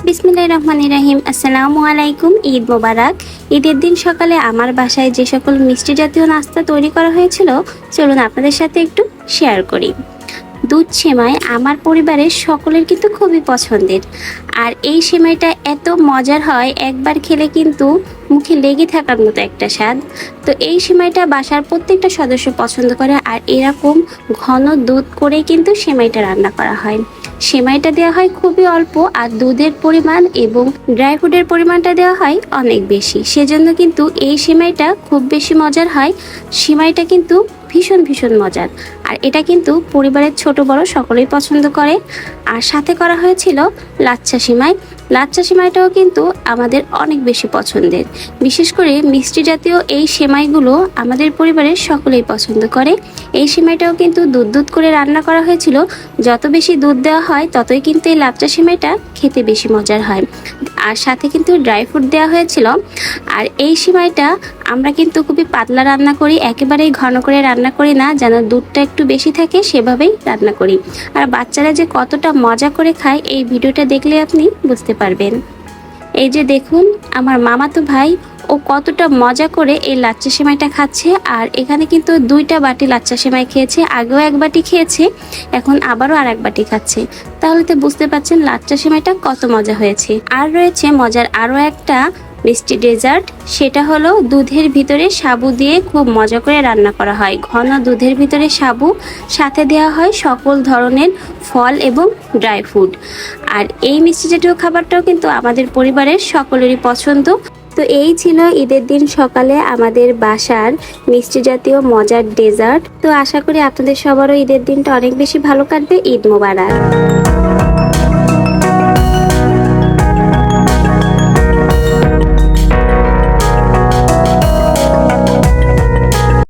বিসমিল্লাহির রহমানির রহিম। আসসালামু আলাইকুম। ঈদ মোবারক। ঈদের দিন সকালে আমার বাসায় যে সকল মিষ্টি জাতীয় নাস্তা তৈরি করা হয়েছিল, চলুন আপনাদের সাথে একটু শেয়ার করি। দুধ সেমাই আমার পরিবারের সকলের কিন্তু খুবই পছন্দের, আর এই সেমাইটা এত মজার হয়, একবার খেলে কিন্তু মুখে লেগে থাকার মতো একটা স্বাদ। তো এই সেমাইটা বাসার প্রত্যেকটা সদস্য পছন্দ করে, আর এরকম ঘন দুধ করে কিন্তু সেমাইটা রান্না করা হয়। সেমাইটা দেওয়া হয় খুবই অল্প, আর দুধের পরিমাণ এবং ড্রাই ফ্রুটের পরিমাণটা দেওয়া হয় অনেক বেশি, সেজন্য কিন্তু এই সেমাইটা খুব বেশি মজার হয়। সেমাইটা কিন্তু ভীষণ ভীষণ মজার, আর এটা কিন্তু পরিবারের ছোট বড় সকলেই পছন্দ করে। আর সাথে করা হয়েছিল লাচ্ছা সেমাই। লাচ্ছা সেমাইটাও কিন্তু আমাদের অনেক বেশি পছন্দের, বিশেষ করে মিষ্টি জাতীয় এই সেমাইগুলো আমাদের পরিবারের সকলেই পছন্দ করে। এই সেমাইটাও কিন্তু দুধ করে রান্না করা হয়েছিল। যত বেশি দুধ দেওয়া হয় ততই কিন্তু এই লাচ্ছা সেমাইটা খেতে বেশি মজার হয়। আর সাথে কিন্তু ড্রাই ফ্রুট দেওয়া হয়েছিল। আর এই সেমাইটা আমরা কিন্তু খুবই পাতলা রান্না করি, একেবারেই ঘন করে রান্না করি না, যেন দুধটা একটু বেশি থাকে সেভাবেই রান্না করি। আর বাচ্চারা যে কতটা মজা করে খায় এই ভিডিওটা দেখলে আপনি বুঝতে পারবেন। এই যে দেখুন আমার মামাতো ভাই, ও কতটা মজা করে এই লাচ্চা সেমাইটা খাচ্ছে। আর এখানে কিন্তু 2টা বাটি লাচ্চা সেমাই খেয়েছে, আগেও 1 বাটি খেয়েছে, এখন আবারও আর 1 বাটি খাচ্ছে। তাহলে তো বুঝতে পারছেন লাচ্চা সেমাইটা কত মজা হয়েছে। আর রয়েছে মজার আরও একটা মিষ্টি ডেজার্ট, সেটা হলো দুধের ভিতরে সাবু দিয়ে খুব মজা করে রান্না করা হয়। ঘন দুধের ভিতরে সাবু, সাথে দেওয়া হয় সকল ধরনের ফল এবং ড্রাই ফ্রুট। আর এই মিষ্টি জাতীয় খাবারটাও কিন্তু আমাদের পরিবারের সকলেরই পছন্দ। তো এই ছিল ঈদের দিন সকালে আমাদের বাসার মিষ্টি জাতীয় মজার ডেজার্ট। তো আশা করি আপনাদের সবারও ঈদের দিনটা অনেক বেশি ভালো কাটবে। ঈদ মোবারক।